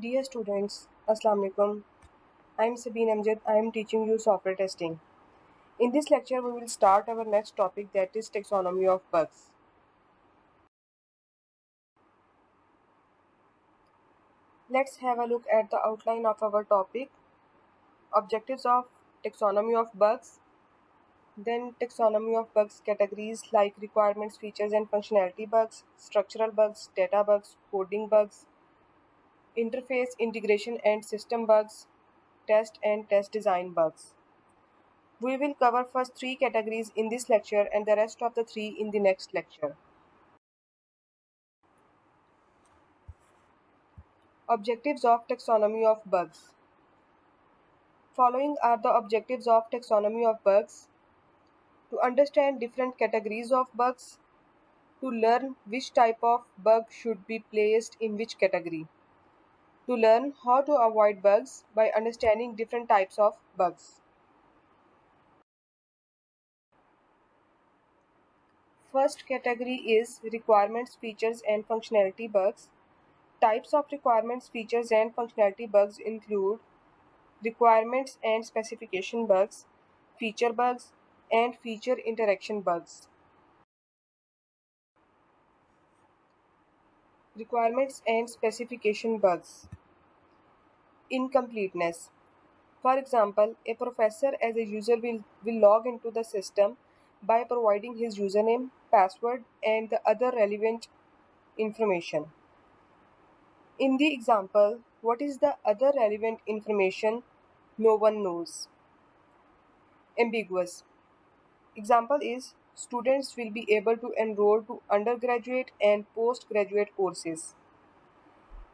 Dear students, Assalamu alaikum. I am Sabine Amjad. I am teaching you software testing. In this lecture, we will start our next topic, that is taxonomy of bugs. Let's have a look at the outline of our topic, objectives of taxonomy of bugs, then taxonomy of bugs categories like requirements, features and functionality bugs, structural bugs, data bugs, coding bugs, interface integration and system bugs, test and test design bugs. We will cover first three categories in this lecture and the rest of the three in the next lecture. Objectives of taxonomy of bugs. Following are the objectives of taxonomy of bugs: to understand different categories of bugs, to learn which type of bug should be placed in which category, to learn how to avoid bugs by understanding different types of bugs. First category is requirements, features and functionality bugs. Types of requirements, features and functionality bugs include requirements and specification bugs, feature bugs, and feature interaction bugs. Requirements and specification bugs. Incompleteness. For example, a professor as a user will log into the system by providing his username, password, and the other relevant information. In the example, what is the other relevant information? No one knows. Ambiguous. Example is students will be able to enroll to undergraduate and postgraduate courses.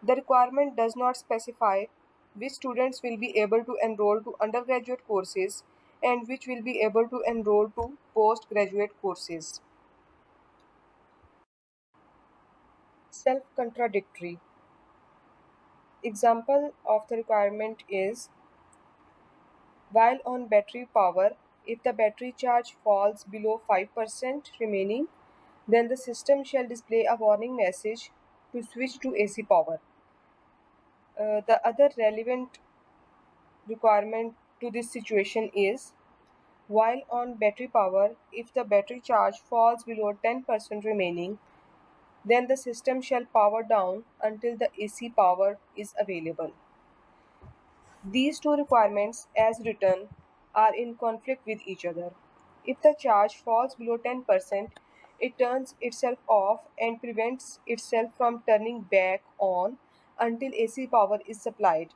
The requirement does not specify which students will be able to enroll to undergraduate courses and which will be able to enroll to postgraduate courses. Self-contradictory. Example of the requirement is while on battery power, if the battery charge falls below 5% remaining, then the system shall display a warning message to switch to AC power. The other relevant requirement to this situation is while on battery power, if the battery charge falls below 10% remaining, then the system shall power down until the AC power is available. These two requirements, as written, are in conflict with each other. If the charge falls below 10%, it turns itself off and prevents itself from turning back on until AC power is supplied.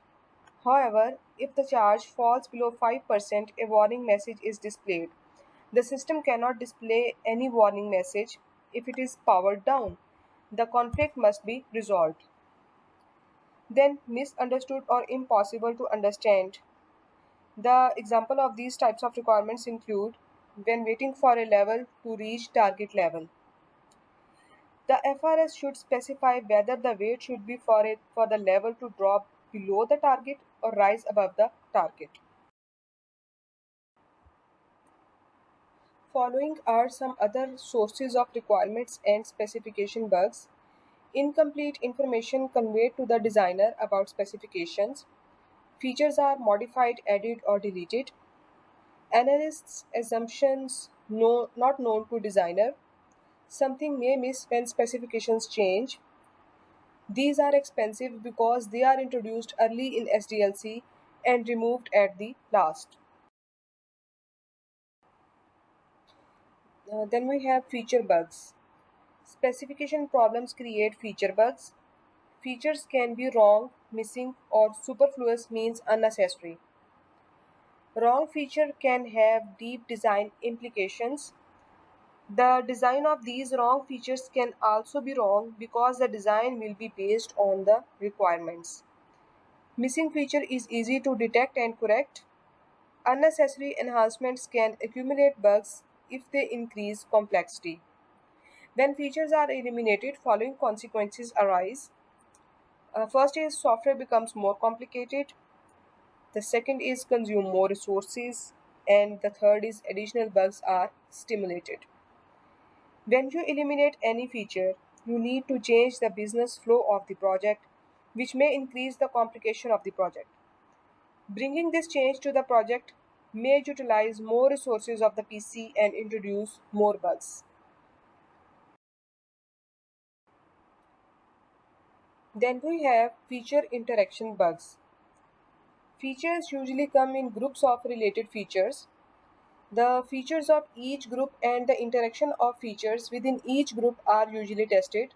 However, if the charge falls below 5%, a warning message is displayed. The system cannot display any warning message if it is powered down. The conflict must be resolved. Then, misunderstood or impossible to understand. The example of these types of requirements include when waiting for a level to reach target level. The FRS should specify whether the wait should be for the level to drop below the target or rise above the target. Following are some other sources of requirements and specification bugs. Incomplete information conveyed to the designer about specifications. Features are modified, added, or deleted. Analysts' assumptions not known to designer. Something may miss when specifications change. These are expensive because they are introduced early in SDLC and removed at the last. Then we have feature bugs. Specification problems create feature bugs. Features can be wrong, missing, or superfluous, means unnecessary. Wrong feature can have deep design implications. The design of these wrong features can also be wrong because the design will be based on the requirements. Missing feature is easy to detect and correct. Unnecessary enhancements can accumulate bugs if they increase complexity. When features are eliminated, following consequences arise. First is software becomes more complicated. The second is consume more resources. And the third is additional bugs are stimulated. When you eliminate any feature, you need to change the business flow of the project, which may increase the complication of the project. Bringing this change to the project may utilize more resources of the PC and introduce more bugs. Then we have feature interaction bugs. Features usually come in groups of related features. The features of each group and the interaction of features within each group are usually tested.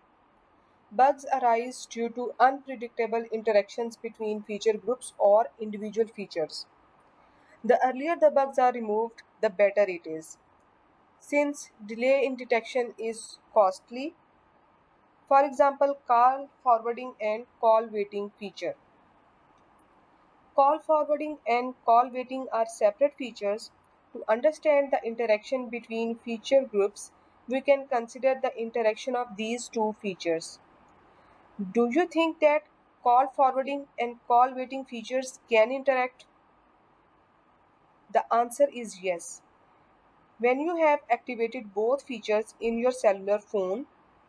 Bugs arise due to unpredictable interactions between feature groups or individual features. The earlier the bugs are removed, the better it is, since delay in detection is costly. For example, call forwarding and call waiting feature. Call forwarding and call waiting are separate features. To understand the interaction between feature groups, we can consider the interaction of these two features. Do you think that call forwarding and call waiting features can interact? The answer is yes. When you have activated both features in your cellular phone,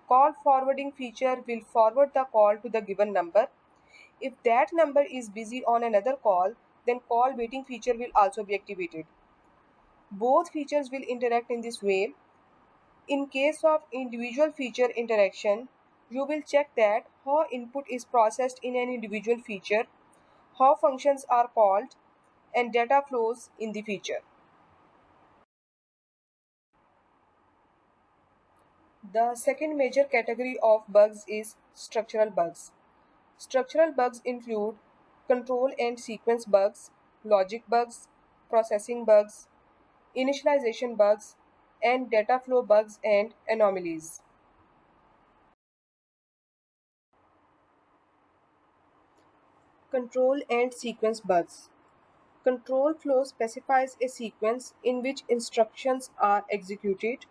call forwarding feature will forward the call to the given number. If that number is busy on another call, then call waiting feature will also be activated. Both features will interact in this way. In case of individual feature interaction, you will check that how input is processed in an individual feature, how functions are called, and data flows in the feature. The second major category of bugs is structural bugs. Structural bugs include control and sequence bugs, logic bugs, processing bugs, initialization bugs, and data flow bugs and anomalies. Control and sequence bugs. Control flow specifies a sequence in which instructions are executed.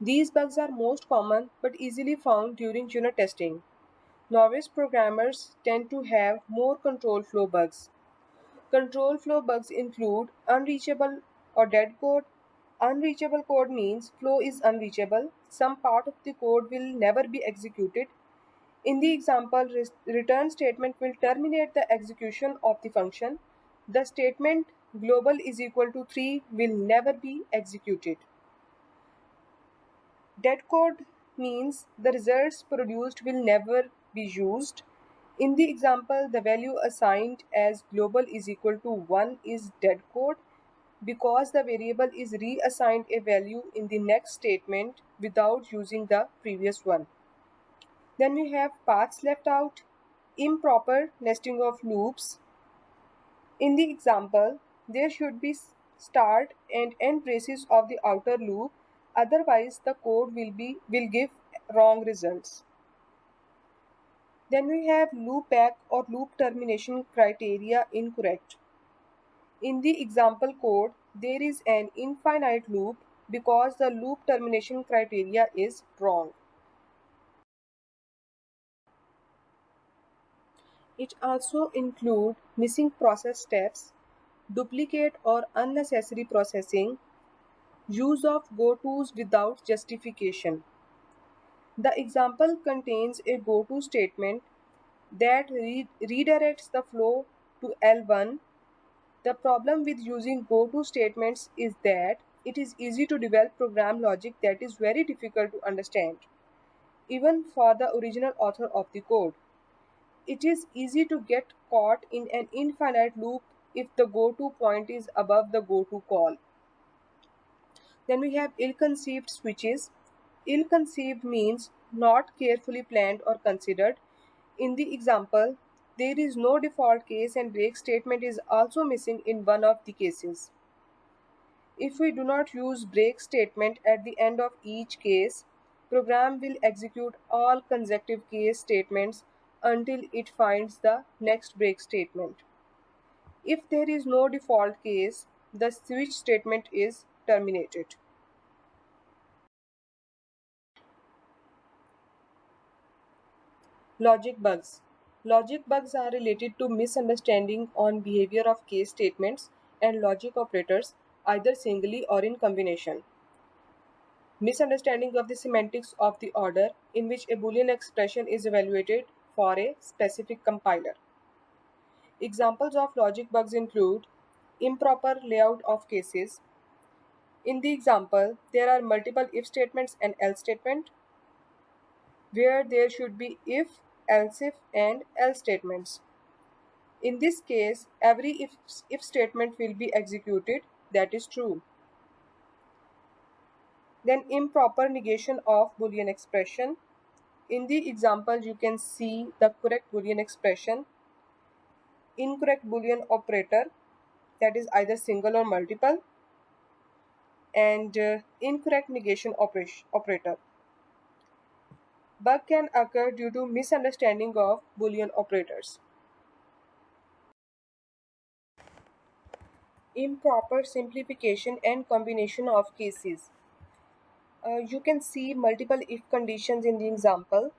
These bugs are most common but easily found during unit testing. Novice programmers tend to have more control flow bugs. Control flow bugs include unreachable or dead code. Unreachable code means flow is unreachable. Some part of the code will never be executed. In the example, return statement will terminate the execution of the function. The statement global is equal to 3 will never be executed. Dead code means the results produced will never be used. In the example, the value assigned as global is equal to 1 is dead code because the variable is reassigned a value in the next statement without using the previous one. Then we have paths left out, improper nesting of loops. In the example, there should be start and end braces of the outer loop, otherwise the code will give wrong results. Then we have loop back or loop termination criteria incorrect. In the example code, there is an infinite loop because the loop termination criteria is wrong. It also includes missing process steps, duplicate or unnecessary processing, use of gotos without justification. The example contains a goto statement that redirects the flow to L1. The problem with using goto statements is that it is easy to develop program logic that is very difficult to understand, even for the original author of the code. It is easy to get caught in an infinite loop if the goto point is above the goto call. Then we have ill-conceived switches. Ill-conceived means not carefully planned or considered. In the example, there is no default case and break statement is also missing in one of the cases. If we do not use break statement at the end of each case, program will execute all consecutive case statements until it finds the next break statement. If there is no default case, the switch statement is terminated. Logic bugs. Logic bugs are related to misunderstanding on behavior of case statements and logic operators, either singly or in combination. Misunderstanding of the semantics of the order in which a Boolean expression is evaluated. for a specific compiler. Examples of logic bugs include improper layout of cases. In the example, there are multiple if statements and else statement where there should be else if, and else statements. In this case, every if statement will be executed, that is true. Then improper negation of Boolean expression. In the example, you can see the correct Boolean expression. Incorrect Boolean operator, that is either single or multiple, and incorrect negation operator. Bug can occur due to misunderstanding of Boolean operators. Improper simplification and combination of cases. You can see multiple if conditions in the example.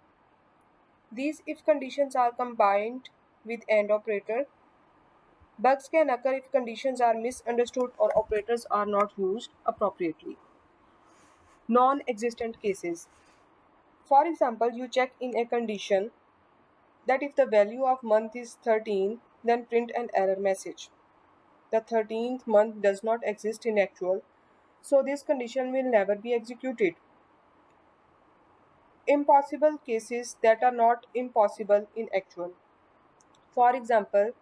These if conditions are combined with AND operator. Bugs can occur if conditions are misunderstood or operators are not used appropriately. Non-existent cases. For example, you check in a condition that if the value of month is 13, then print an error message. The 13th month does not exist in actual, so this condition will never be executed. Impossible cases that are not impossible in actual. For example,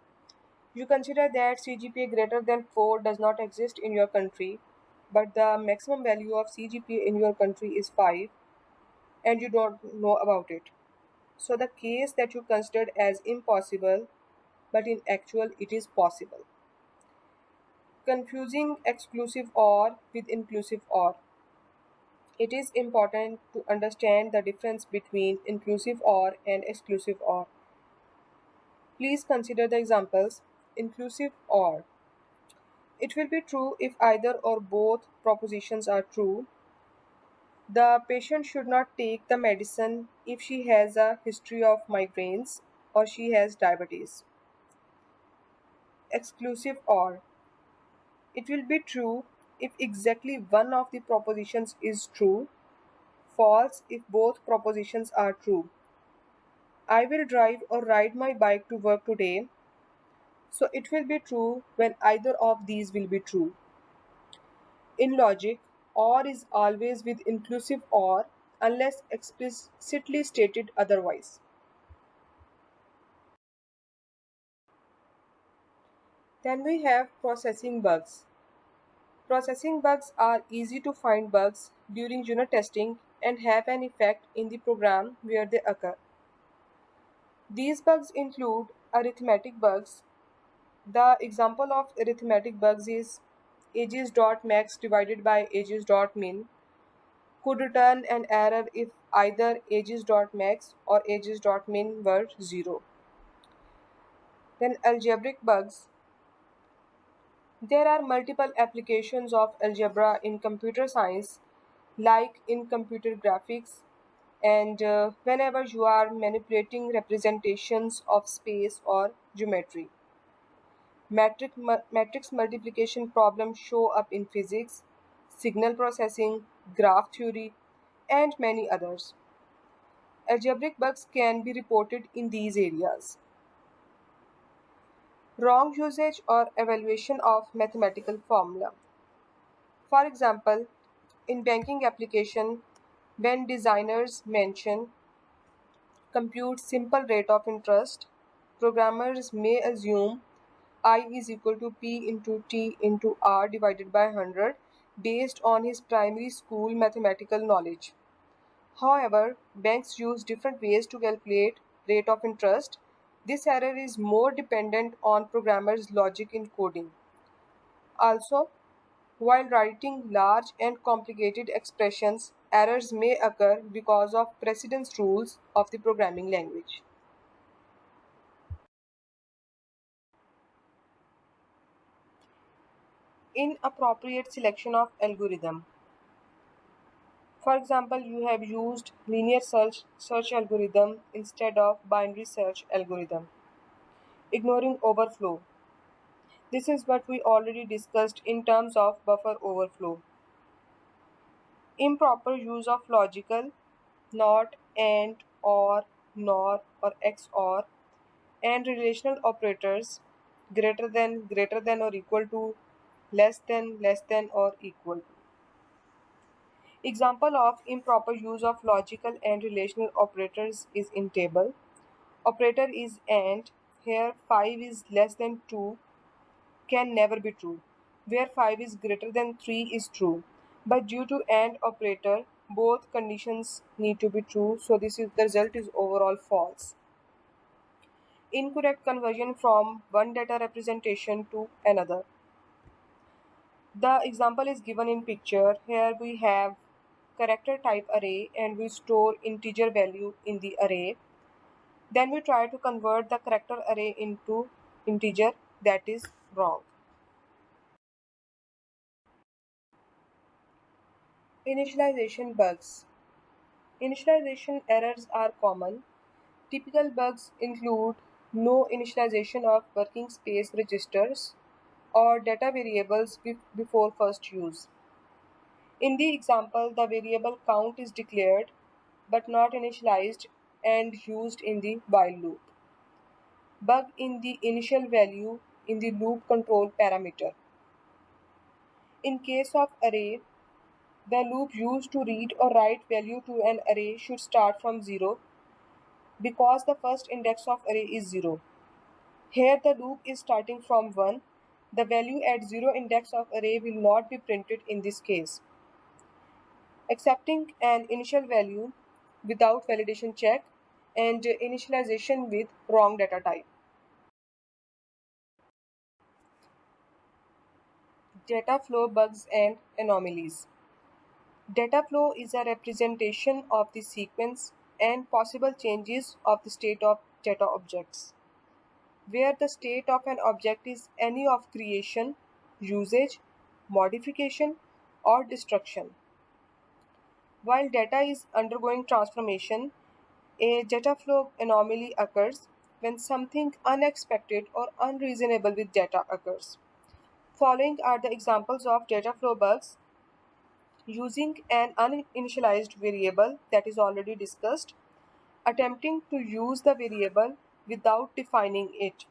you consider that CGPA greater than 4 does not exist in your country, but the maximum value of CGPA in your country is 5 and you don't know about it. So the case that you considered as impossible, but in actual it is possible. Confusing exclusive OR with inclusive OR. It is important to understand the difference between inclusive OR and exclusive OR. Please consider the examples. Inclusive OR. It will be true if either or both propositions are true. The patient should not take the medicine if she has a history of migraines or she has diabetes. Exclusive OR. It will be true if exactly one of the propositions is true. False if both propositions are true. I will drive or ride my bike to work today. So it will be true when either of these will be true. In logic, OR is always with inclusive OR unless explicitly stated otherwise. Then we have processing bugs. Processing bugs are easy to find bugs during unit testing and have an effect in the program where they occur. These bugs include arithmetic bugs. The example of arithmetic bugs is ages.max divided by ages.min could return an error if either ages.max or ages.min were 0. Then algebraic bugs. There are multiple applications of algebra in computer science, like in computer graphics, and whenever you are manipulating representations of space or geometry. Matrix multiplication problems show up in physics, signal processing, graph theory, and many others. Algebraic bugs can be reported in these areas. Wrong usage or evaluation of mathematical formula. For example, in banking application, when designers mention compute simple rate of interest, programmers may assume I is equal to P into T into R divided by 100 based on his primary school mathematical knowledge. However, banks use different ways to calculate rate of interest. This error is more dependent on programmers' logic in coding. Also, while writing large and complicated expressions, errors may occur because of precedence rules of the programming language. Inappropriate selection of algorithm. For example, you have used linear search algorithm instead of binary search algorithm, ignoring overflow. This is what we already discussed in terms of buffer overflow. Improper use of logical, not, and, or, nor, or XOR, and relational operators greater than or equal to, less than or equal to. Example of improper use of logical and relational operators is in table. Operator is AND. Here 5 is less than 2 can never be true. Where 5 is greater than 3 is true. But due to AND operator, both conditions need to be true, so the result is overall false. Incorrect conversion from one data representation to another. The example is given in picture. Here we have character type array and we store integer value in the array. Then we try to convert the character array into integer. That is wrong. Initialization bugs. Initialization errors are common. Typical bugs include no initialization of working space registers or data variables before first use. In the example, the variable count is declared but not initialized and used in the while loop. Bug in the initial value in the loop control parameter. In case of array, the loop used to read or write value to an array should start from 0 because the first index of array is 0. Here the loop is starting from 1. The value at 0 index of array will not be printed in this case. Accepting an initial value without validation check and initialization with wrong data type. Data flow bugs and anomalies. Data flow is a representation of the sequence and possible changes of the state of data objects, where the state of an object is any of creation, usage, modification, or destruction. While data is undergoing transformation, a data flow anomaly occurs when something unexpected or unreasonable with data occurs. Following are the examples of data flow bugs: using an uninitialized variable that is already discussed, attempting to use the variable without defining it.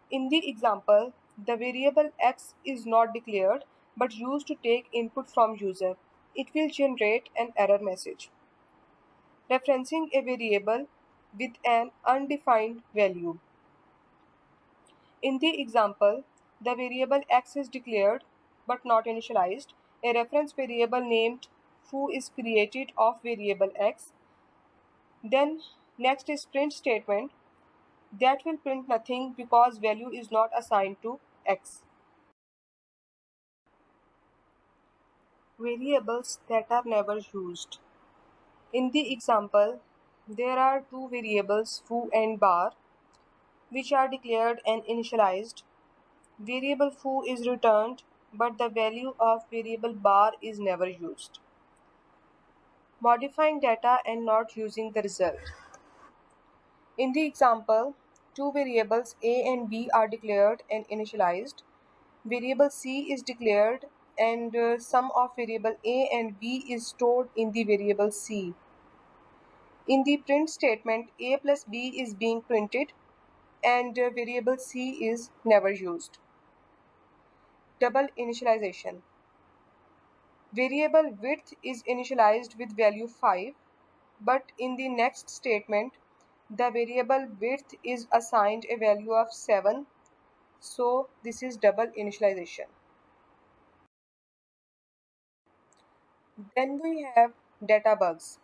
In the example, the variable x is not declared but used to take input from user. It will generate an error message. Referencing a variable with an undefined value. In the example, the variable x is declared but not initialized. A reference variable named foo is created of variable x. Then next is print statement that will print nothing because value is not assigned to x. Variables that are never used. In the example, there are two variables foo and bar which are declared and initialized. Variable foo is returned but the value of variable bar is never used. Modifying data and not using the result. In the example, two variables a and b are declared and initialized. Variable c is declared and sum of variable a and b is stored in the variable c. In the print statement, a plus b is being printed and variable c is never used. Double initialization. Variable width is initialized with value 5, but in the next statement, the variable width is assigned a value of 7, so this is double initialization. Then we have data bugs.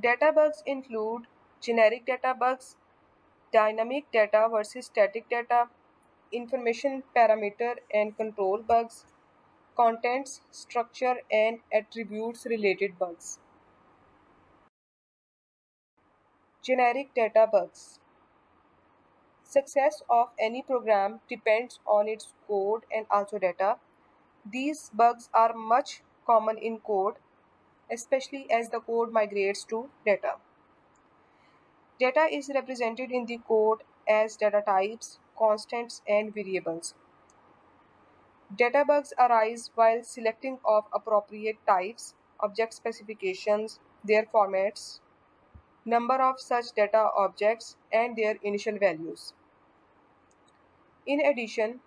Data bugs include generic data bugs, dynamic data versus static data, information parameter and control bugs, contents, structure, and attributes related bugs. Generic data bugs. Success of any program depends on its code and also data. These bugs are much common in code, especially as the code migrates to data. Data is represented in the code as data types, constants, and variables. Data bugs arise while selecting of appropriate types, object specifications, their formats. number of such data objects, and their initial values. In addition,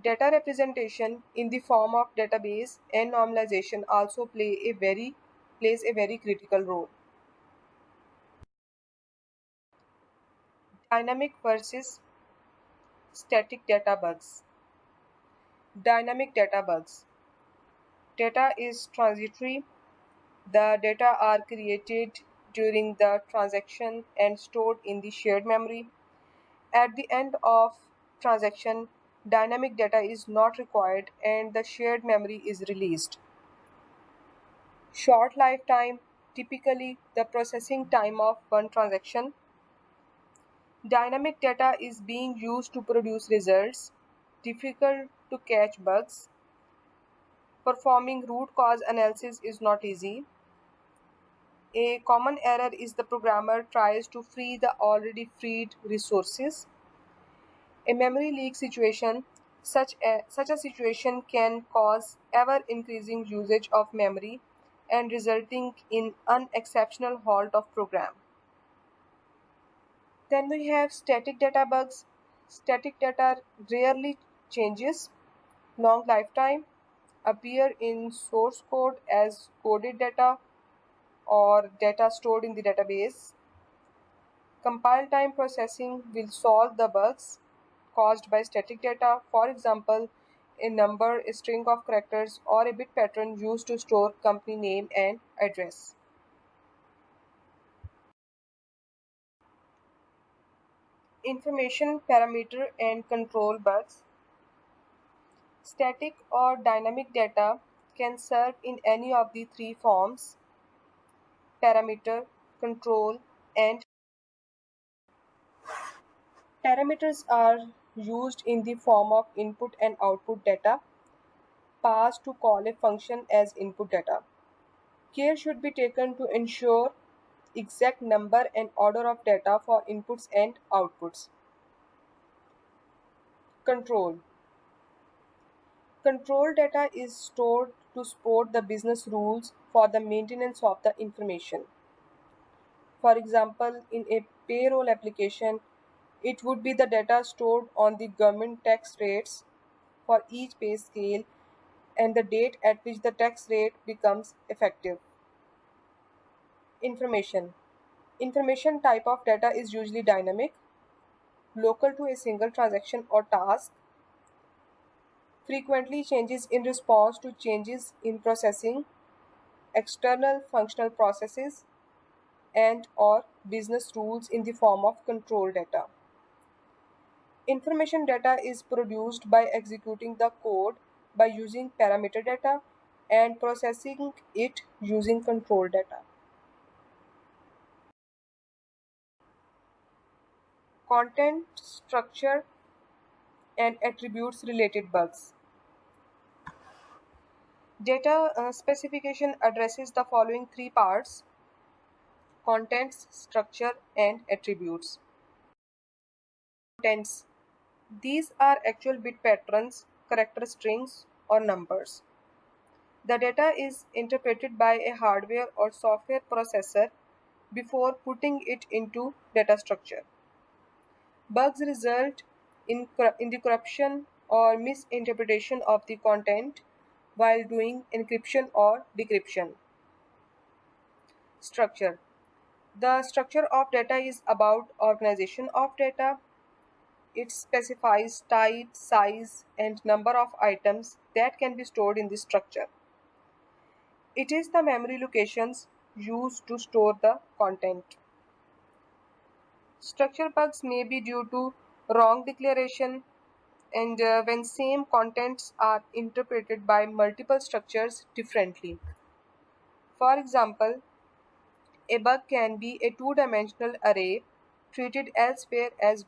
data representation in the form of database and normalization also plays a very critical role. Dynamic versus static data bugs. Dynamic data bugs. Data is transitory. The data are created during the transaction and stored in the shared memory. At the end of transaction, dynamic data is not required and the shared memory is released. Short lifetime, typically the processing time of one transaction. Dynamic data is being used to produce results. Difficult to catch bugs. Performing root cause analysis is not easy. A common error is the programmer tries to free the already freed resources. A memory leak situation, such a situation can cause ever increasing usage of memory and resulting in unexceptional halt of program. Then we have static data bugs. Static data rarely changes, long lifetime, appear in source code as coded data or data stored in the database. Compile time processing will solve the bugs caused by static data. For example, a number, a string of characters, or a bit pattern used to store company name and address. Information parameter and control bugs. Static or dynamic data can serve in any of the three forms: parameter, control, and parameters are used in the form of input and output data passed to call a function as input data. Care should be taken to ensure exact number and order of data for inputs and outputs. Control. Control data is stored to support the business rules for the maintenance of the information. For example, in a payroll application, it would be the data stored on the government tax rates for each pay scale and the date at which the tax rate becomes effective. Information. Information type of data is usually dynamic, local to a single transaction or task, frequently changes in response to changes in processing, external functional processes, and or business rules in the form of control data. Information data is produced by executing the code by using parameter data and processing it using control data. Content, structure, and attributes related bugs. Data specification addresses the following three parts: contents, structure, and attributes. Contents. These are actual bit patterns, character strings, or numbers. The data is interpreted by a hardware or software processor before putting it into data structure. Bugs result in the corruption or misinterpretation of the content while doing encryption or decryption. Structure. The structure of data is about organization of data. It specifies type, size, and number of items that can be stored in the structure. It is the memory locations used to store the content. Structure bugs may be due to wrong declaration and when same contents are interpreted by multiple structures differently. For example, a bug can be a two-dimensional array treated elsewhere as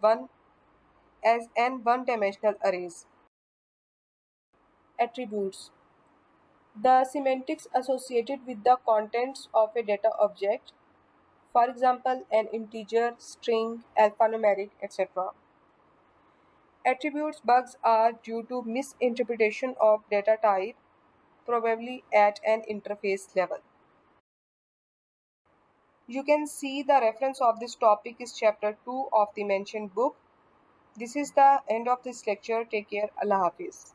n one-dimensional arrays. Attributes. The semantics associated with the contents of a data object, for example, an integer, string, alphanumeric, etc. Attributes bugs are due to misinterpretation of data type, probably at an interface level. You can see the reference of this topic is chapter 2 of the mentioned book. This is the end of this lecture. Take care. Allah Hafiz.